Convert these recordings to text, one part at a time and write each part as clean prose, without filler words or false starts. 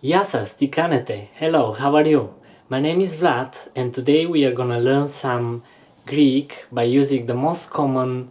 Γεια σας, τι κάνετε? Hello, how are you? My name is Vlad and today we are gonna learn some Greek by using the most common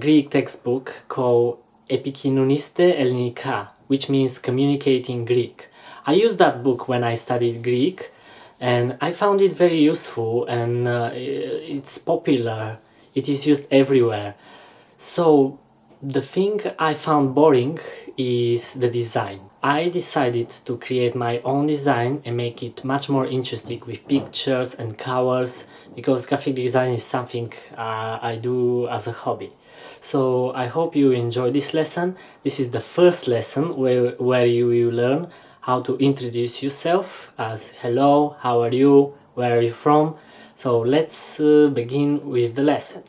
Greek textbook called Επικοινωνήστε Ελληνικά, which means communicating Greek. I used that book when I studied Greek and I found it very useful and it's popular. It is used everywhere. So the thing I found boring is the design. I decided to create my own design and make it much more interesting with pictures and colors because graphic design is something I do as a hobby. So I hope you enjoy this lesson. This is the first lesson where you will learn how to introduce yourself as hello, how are you, where are you from. So let's begin with the lesson.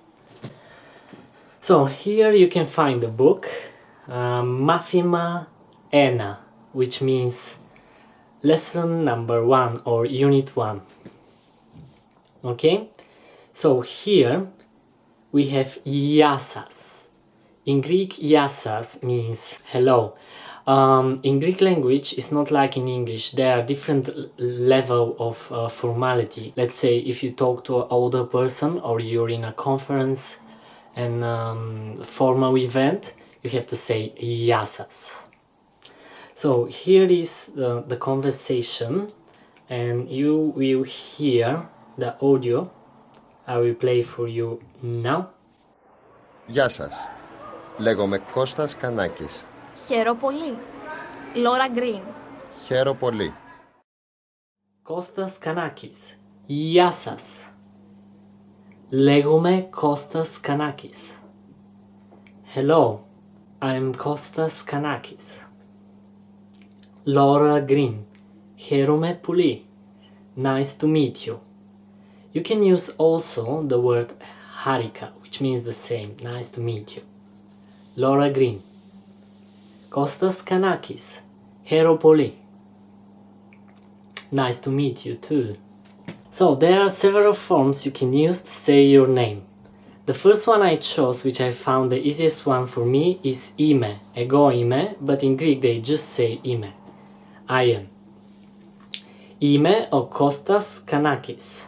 So here you can find the book Μάθημα 1, which means lesson number 1 or unit 1. Okay, so here we have Γεια σας. In Greek, Γεια σας means hello. In Greek language, it's not like in English. There are different level of formality. Let's say if you talk to an older person or you're in a conference and formal event, you have to say Γεια σας. So here is the conversation and you will hear the audio. I will play for you now. Γεια σας. Λέγομαι Κώστας Κανάκης. Χαίρω πολύ. Λόρα Γκριν. Χαίρω πολύ. Κώστας Κανάκης. Γεια σας. Λέγομαι Κώστας Κανάκης. Hello, I'm Κώστας Κανάκης. Laura Green. Χαίρομαι πολύ. Nice to meet you. You can use also the word harika, which means the same. Nice to meet you. Laura Green. Κώστας Κανάκης. Χαίρω πολύ. Nice to meet you too. So there are several forms you can use to say your name. The first one I chose, which I found the easiest one for me, is Είμαι. Εγώ είμαι, but in Greek they just say Είμαι. I am. Είμαι ο Κώστας Κανάκης.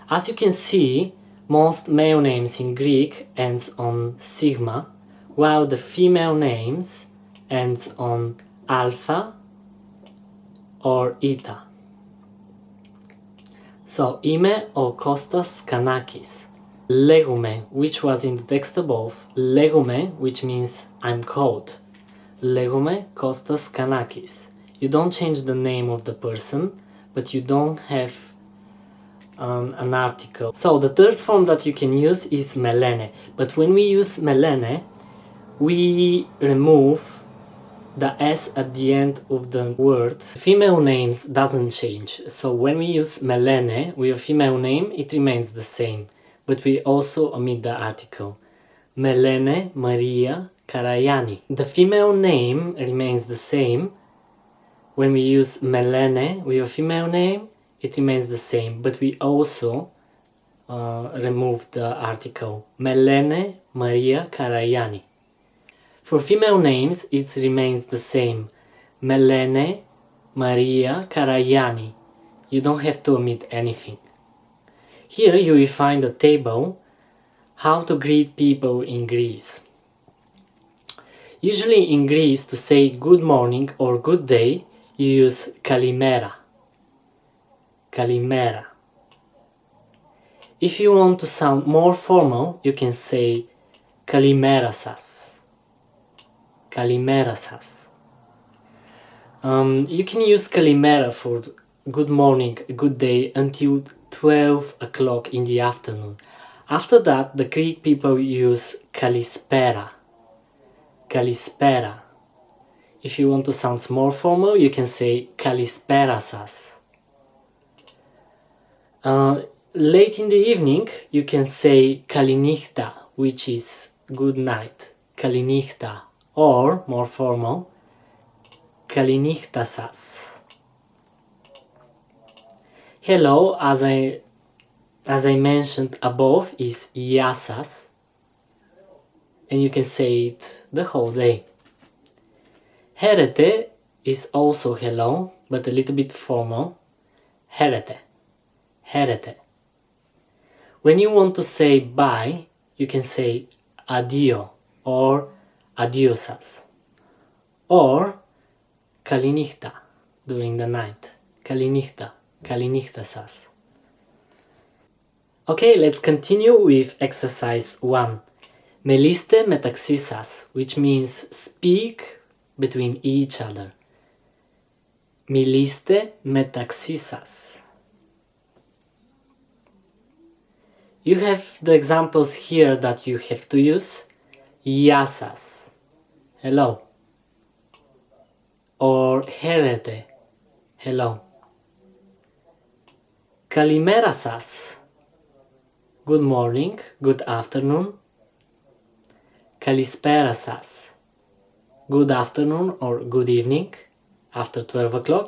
As you can see, most male names in Greek ends on sigma, while the female names ends on alpha or eta. So, είμαι ο Κώστας Κανάκης. Λέγομαι, which was in the text above. Λέγομαι, which means I'm called. Λέγομαι Κώστας Κανάκης. You don't change the name of the person, but you don't have an article. So the third form that you can use is με λένε. But when we use με λένε, we remove the S at the end of the word. Female names doesn't change. So when we use με λένε with a female name, it remains the same. But we also omit the article. Με λένε Maria Karayani. The female name remains the same. When we use με λένε with a female name, it remains the same, but we also remove the article. Με λένε Maria Karayani. For female names, it remains the same. Με λένε Maria Karayani. You don't have to omit anything. Here you will find a table how to greet people in Greece. Usually in Greece, to say good morning or good day, you use Καλημέρα. Καλημέρα. If you want to sound more formal, you can say Καλημέρα σας. Καλημέρα σας. You can use Καλημέρα for good morning, good day until 12 o'clock in the afternoon. After that, the Greek people use Καλησπέρα. Καλησπέρα. If you want to sound more formal, you can say Καλησπέρα σας. Late in the evening, you can say Καληνύχτα, which is good night. Καληνύχτα. Or, more formal, Καληνύχτα σας. Hello, as I mentioned above, is Γεια σας. And you can say it the whole day. Χαίρετε is also hello, but a little bit formal. Χαίρετε. Χαίρετε. When you want to say bye, you can say addio or addio σας. Or καληνύχτα during the night. Καληνύχτα. Καληνύχτα σας. Okay, let's continue with exercise 1. Μιλήστε μεταξύ σας, which means speak between each other. Μιλήστε μεταξύ σας. You have the examples here that you have to use. Γεια σας. Hello. Or χαίρετε. Hello. Καλημέρα σας. Good morning, good afternoon. Καλησπέρα σας. Good afternoon or good evening after 12 o'clock.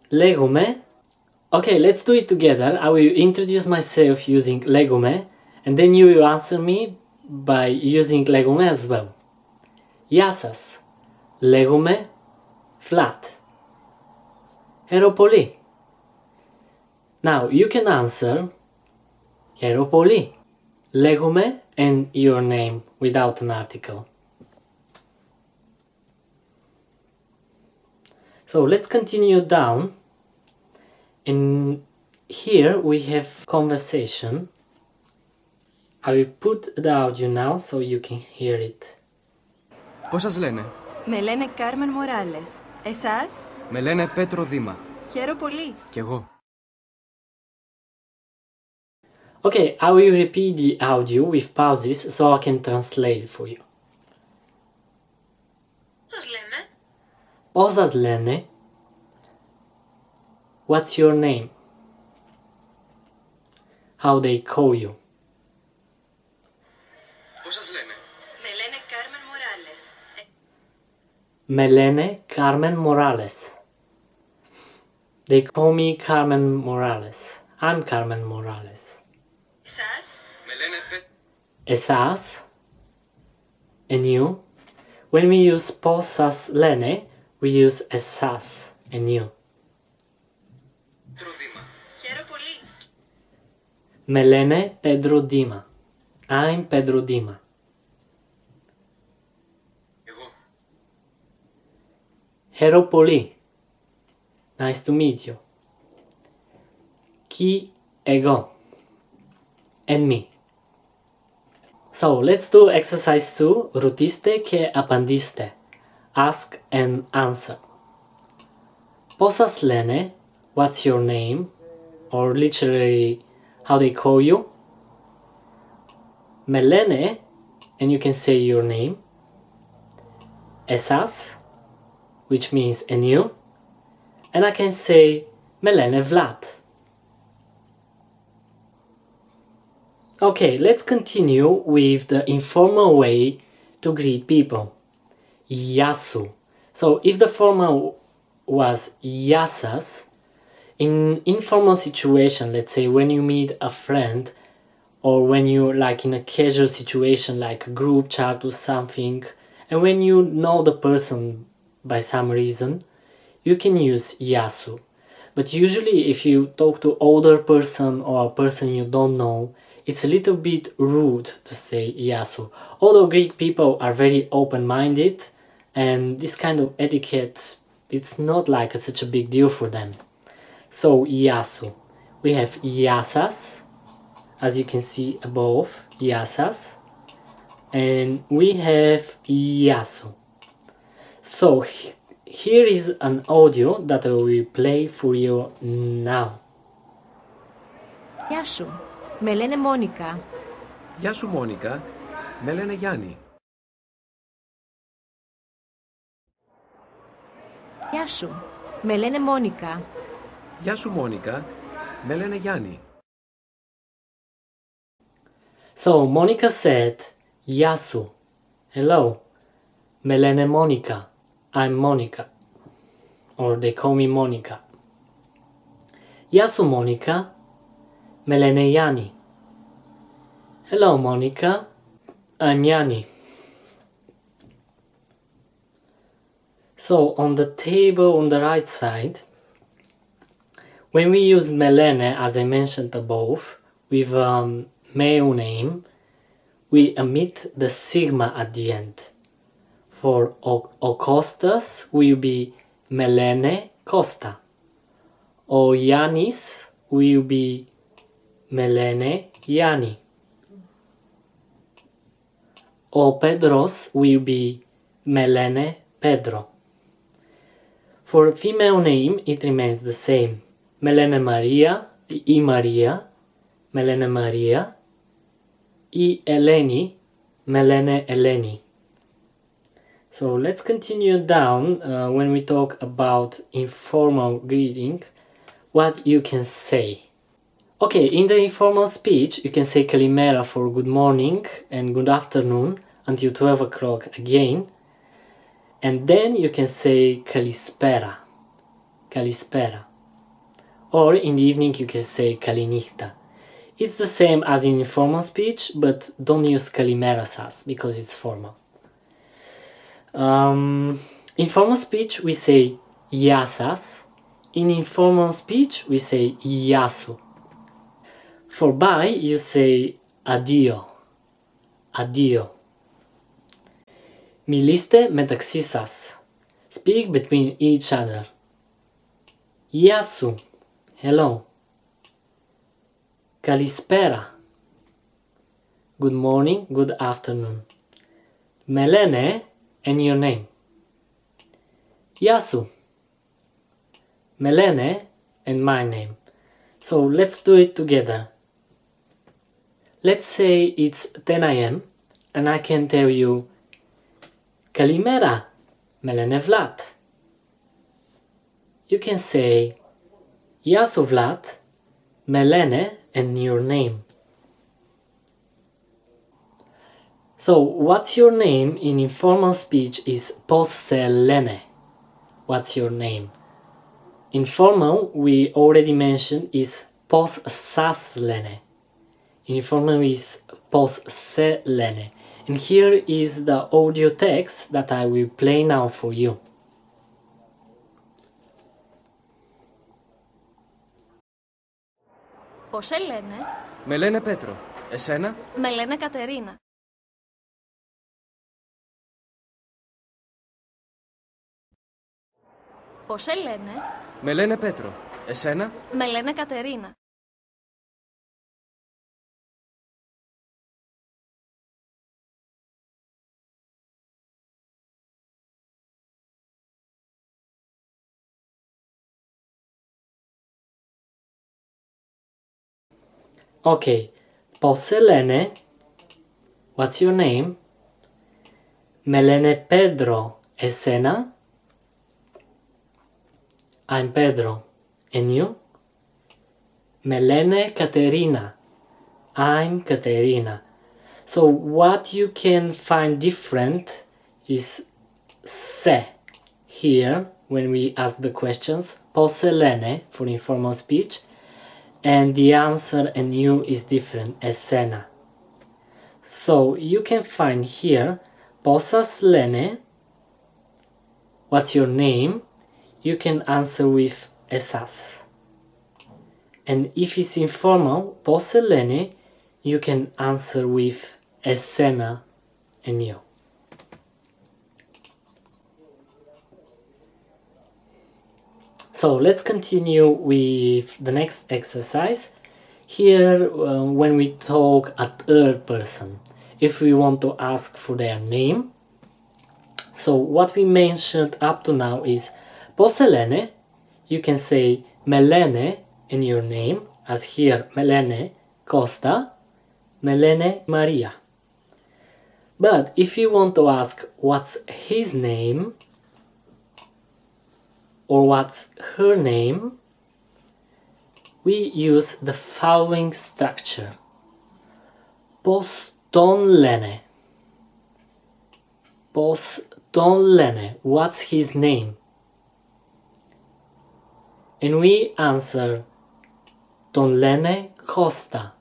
Λέγομαι. Okay, let's do it together. I will introduce myself using λέγομαι and then you will answer me by using λέγομαι as well. Γεια σας. Λέγομαι flat. Χαίρω πολύ. Now you can answer Χαίρω πολύ. Λέγομαι and your name without an article. So let's continue down. And here we have conversation. I will put the audio now so you can hear it. Πώς σας λένε? Με λένε Κάρμεν Μοράλες. Εσάς? Με λένε Πέτρο Δήμα. Χαίρω πολύ. Κι εγώ. Okay, I will repeat the audio with pauses so I can translate for you. Σας λένε? Πώς σας λένε? What's your name? How they call you? Πώς σας λένε? Με λένε Κάρμεν Μοράλες. Με λένε Carmen Morales. They call me Carmen Morales. I'm Carmen Morales. Εσάς? Με λένε Εσάς? And you? When we use πώς σας λένε, we use εσάς and you. Πέτρο Δήμα. Χαίρω πολύ. Με λένε Pedro Dima. I'm Pedro Dima. Εγώ. Χαίρω πολύ. Nice to meet you. Κι εγώ. And me. So, let's do exercise 2. Ρωτήστε και απαντήστε. Ask and answer. Πώς σας λένε? What's your name? Or literally, how they call you? Με λένε, and you can say your name. Εσάς, which means and you. And I can say, με λένε Vlad. Okay, let's continue with the informal way to greet people. Γεια σου. So, if the formal was γεια σας, in informal situation, let's say when you meet a friend, or when you're like in a casual situation like a group chat or something, and when you know the person by some reason, you can use γεια σου. But usually if you talk to older person or a person you don't know, it's a little bit rude to say γεια σου. Although Greek people are very open-minded, and this kind of etiquette, it's not like such a big deal for them. So, γεια σου. We have γεια σας, as you can see above, γεια σας. And we have γεια σου. So, here is an audio that I will play for you now. Γεια σου. Με λένε Μόνικα. Γεια σου Μόνικα. Με λένε Γιάννη. Γεια σου. Με λένε Μόνικα. Γεια σου Μόνικα. Με λένε Γιάννη. So, Monica said, γεια σου. Hello. Με λένε Monica. I'm Monica. Or they call me Monica. Γεια σου Monica. Με λένε Γιάννη. Hello Monica. I'm Yanni. So on the table on the right side, when we use melene, as I mentioned above, with male name, we omit the sigma at the end. For o Kostas will be melene Costa. O Yanis will be melene Yani. O Pedros will be melene Pedro. For female name, it remains the same. Melene Maria, I Maria, melene Maria, I Eleni, melene Eleni. So let's continue down when we talk about informal greeting, what you can say. Okay, in the informal speech, you can say Καλημέρα for good morning and good afternoon until 12 o'clock again. And then you can say Καλησπέρα. Καλησπέρα. Or in the evening you can say Καληνύχτα. It's the same as in informal speech, but don't use Καλημέρα σας because it's formal. In formal speech we say Γεια σας. In informal speech we say Γεια σου. For bye you say Addio. Addio. Μιλήστε μεταξύ σας. Speak between each other. Γεια σου. Hello. Καλησπέρα. Good morning, good afternoon. Με λένε and your name. Γεια σου. Με λένε and my name. So let's do it together. Let's say it's 10 a.m. and I can tell you Καλημέρα. Με λένε Vlad. You can say Γεια σου Vlad. Με λένε and your name. So, what's your name in informal speech is πώς σε λένε. What's your name? Informal, we already mentioned, is πώς σας λένε. Informal is πώς σε λένε. And here is the audio text that I will play now for you. Πώς σε λένε? Με λένε Πέτρο. Εσένα? Με λένε Κατερίνα. Πώς σε λένε? Με λένε Πέτρο. Εσένα? Με λένε Κατερίνα. Okay, πώς σε λένε? What's your name? Με λένε Pedro. Εσένα? I'm Pedro. And you? Με λένε Κατερίνα. I'm Katerina. So what you can find different is se here when we ask the questions. Πώς σε λένε for informal speech. And the answer and you is different, Εσένα. So you can find here, πώς σας λένε, what's your name, you can answer with εσάς. And if it's informal, πώς σε λένε, you can answer with εσένα and you. So let's continue with the next exercise. Here, when we talk a third person, if we want to ask for their name. So what we mentioned up to now is πώς σε λένε, you can say με λένε in your name, as here με λένε Κώστα, με λένε Maria. But if you want to ask what's his name, or what's her name, we use the following structure. Πώς τον λένε. Πώς τον λένε. What's his name? And we answer τον λένε Κώστα.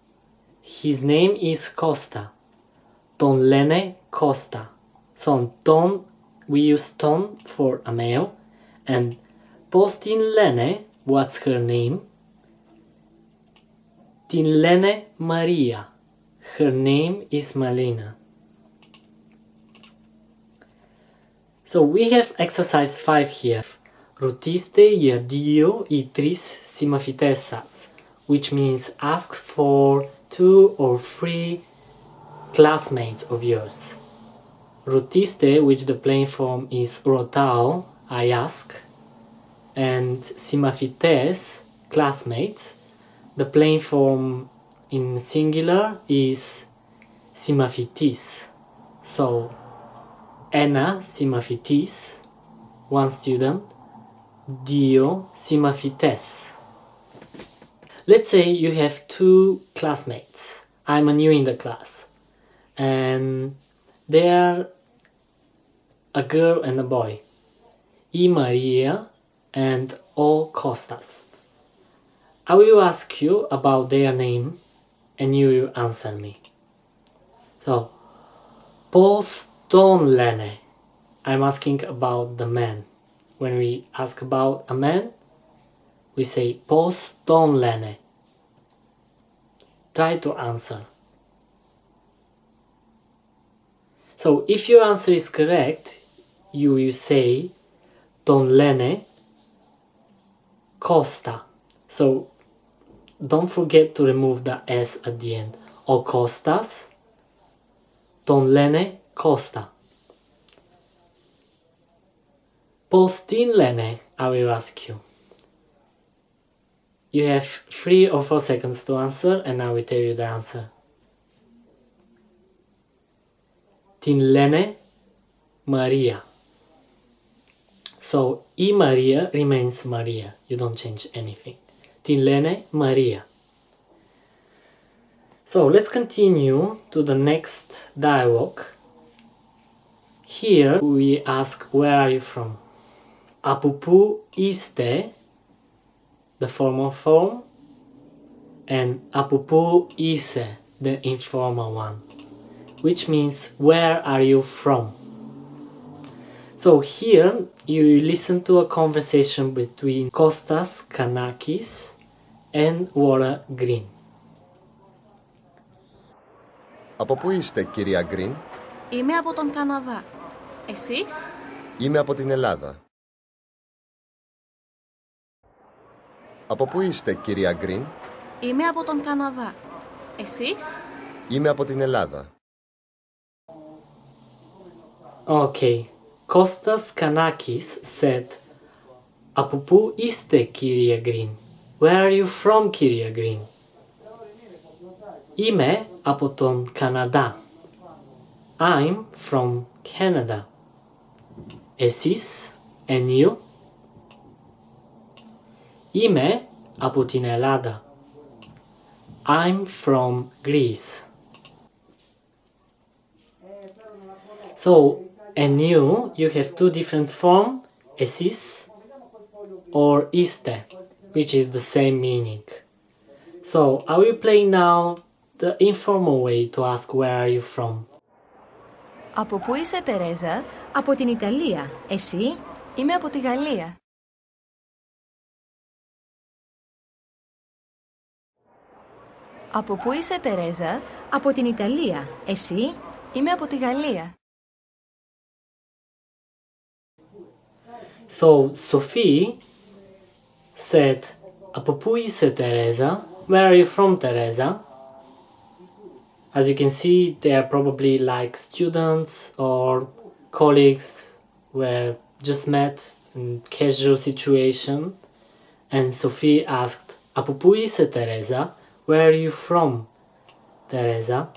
His name is Κώστα. Τον λένε Κώστα. So τον we use ton for a male. And πώς την λένε, what's her name? Την λένε Maria. Her name is Malina. So we have exercise 5 here. Ρωτήστε για 2 ή 3 συμμαθητές σας, which means ask for 2 or 3 classmates of yours. Ρωτήστε, which the plain form is ρωτάω, I ask, and συμμαθητές, classmates, the plain form in singular is συμμαθητής. So, ένα συμμαθητής, one student, 2 συμμαθητές. Let's say you have 2 classmates. I'm a new in the class. And they are a girl and a boy. I Maria and O Kostas. I will ask you about their name and you will answer me. So, πώς τον λένε? I'm asking about the man. When we ask about a man, we say πώς τον λένε. Try to answer. So if your answer is correct, you will say τον λένε Κώστα. So don't forget to remove the S at the end. Ο Κώστας, τον λένε Κώστα. Πώς την λένε, I will ask you. You have 3 or 4 seconds to answer and I will tell you the answer. Την λένε Maria. So, η Maria remains Maria. You don't change anything. Την λένε Maria. So, let's continue to the next dialogue. Here we ask, where are you from? Από πού είστε, the formal form, and από πού είσαι, the informal one, which means where are you from? So here you listen to a conversation between Kostas Kanakis and Water Green. Από πού είστε, κυρία Γκριν? Είμαι από τον Καναδά. Εσείς? Είμαι από την Ελλάδα. Από πού είστε, κυρία Γκριν? Είμαι από τον Καναδά. Εσείς? Είμαι από την Ελλάδα. Okay. Kostas Kanakis said, από πού είστε, κυρία Green? Where are you from, κυρία Green? Είμαι από τον Καναδά. I'm from Canada. Εσείς, and you? Είμαι από την Ελλάδα. I'm from Greece. So, and you have 2 different forms, εσείς or είστε, which is the same meaning. So, I will play now the informal way to ask where are you from. Από πού είσαι, Τερέζα? Από την Ιταλία. Εσύ? Είμαι από τη Γαλλία. Από πού είσαι, Τερέζα? Από την Ιταλία. Εσύ? Είμαι από τη Γαλλία. So, Sophie said, από πού είσαι, Teresa? Where are you from, Teresa? As you can see, they are probably like students or colleagues were just met in casual situation. And Sophie asked, από πού είσαι, Teresa? Where are you from, Teresa?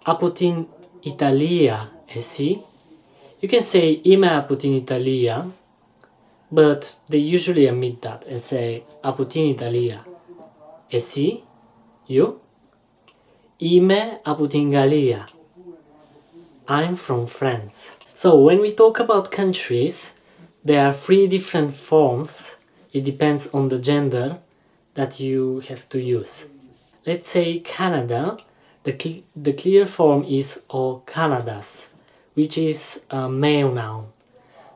Από την Ιταλία, εσύ? You can say είμαι από την Ιταλία, but they usually omit that and say από την Ιταλία. Εσύ? You? Είμαι από την Γαλλία. I'm from France. So when we talk about countries, there are 3 different forms. It depends on the gender that you have to use. Let's say Canada. The clear form is o Canadas, which is a male noun.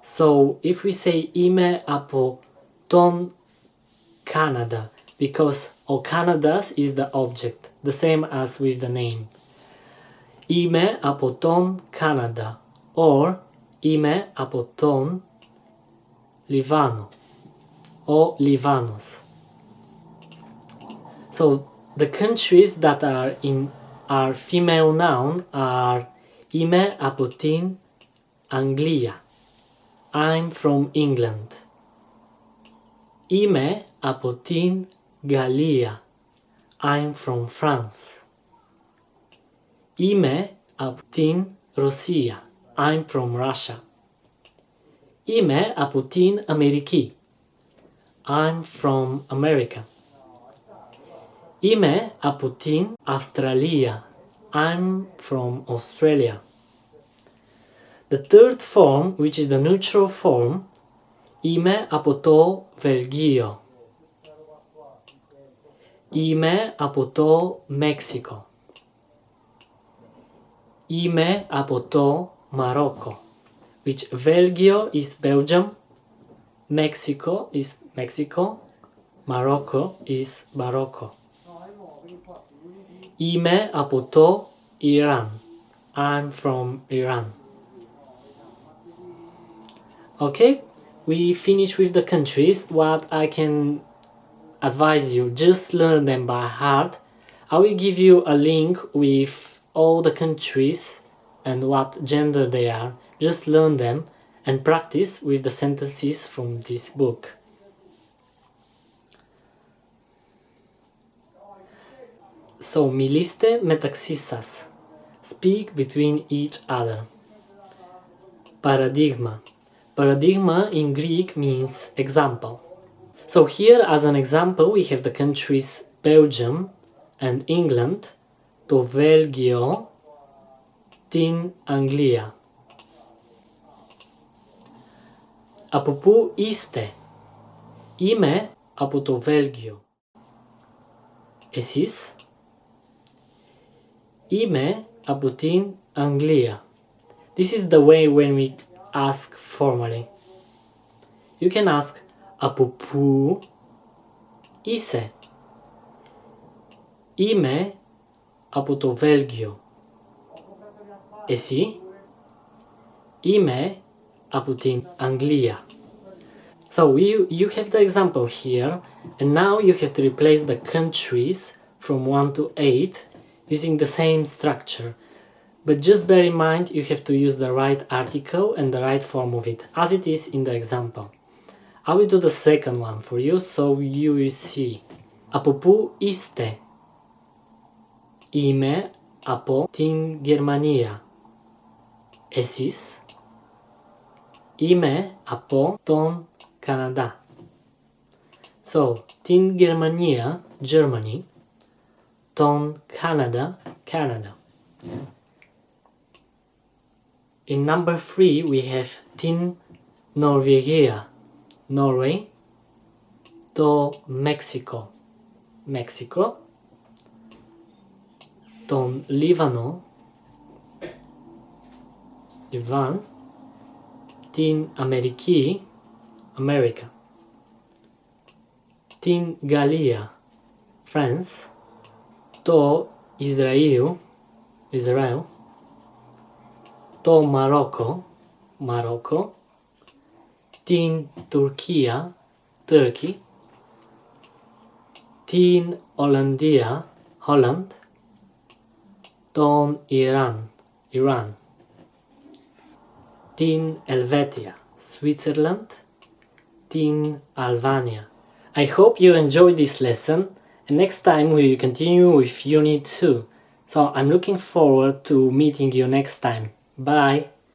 So if we say είμαι από τον Canada, because ο Canada's is the object, the same as with the name. Είμαι από τον Canada, or είμαι από τον Λιβάνο, or Livanos. So the countries that are female noun are είμαι από την Αγγλία, I'm from England. Είμαι από την Γαλλία, I'm from France. Είμαι από την Ρωσία, I'm from Russia. Είμαι από την Αμερική, I'm from America. Είμαι από την Αυστραλία, I'm from Australia. The third form, which is the neutral form, είμαι από το Βελγίο. Είμαι από το Μέξικο. Είμαι από το Μαρόκο, which Βέλγιο is Belgium, Mexico is Mexico, Morocco is Morocco. Είμαι από το Iran, I'm from Iran. Okay, we finish with the countries. What I can advise you, just learn them by heart. I will give you a link with all the countries and what gender they are. Just learn them and practice with the sentences from this book. So, μιλήστε μεταξύ σας. Speak between each other. Παραδείγμα. Paradigma in Greek means example. So here as an example we have the countries Belgium and England, το Βέλγιο, την Αγγλία. Από πού είστε? Είμαι από το Βέλγιο. Εσείς? Είμαι από την Αγγλία. This is the way when we ask formally. You can ask από πού είσαι? Είμαι από το Βέλγιο. Εσύ? Είμαι από την Αγγλία. So you have the example here, and now you have to replace the countries from 1 to 8 using the same structure. But just bear in mind you have to use the right article and the right form of it, as it is in the example. I will do the second one for you so you will see. Από πού είστε? Είμαι από την Γερμανία. Εσείς? Είμαι από τον Καναδά. So, την Γερμανία, Germany, τον Canada, Canada. In number 3 we have την Νορβηγία, Norway, το Μέξικο, Mexico, τον Λίβανο, Livan, την Αμερική, America, την Γαλλία, France, το Ισραήλ, Israel, το Μαρόκο, Morocco, την Τουρκία, Turkey, την Ολλανδία, Holland, τον Ιράν, Iran, την Ελβετία, Switzerland, την Albania. I hope you enjoyed this lesson, and next time we will continue with Unit 2. So I'm looking forward to meeting you next time. Bye!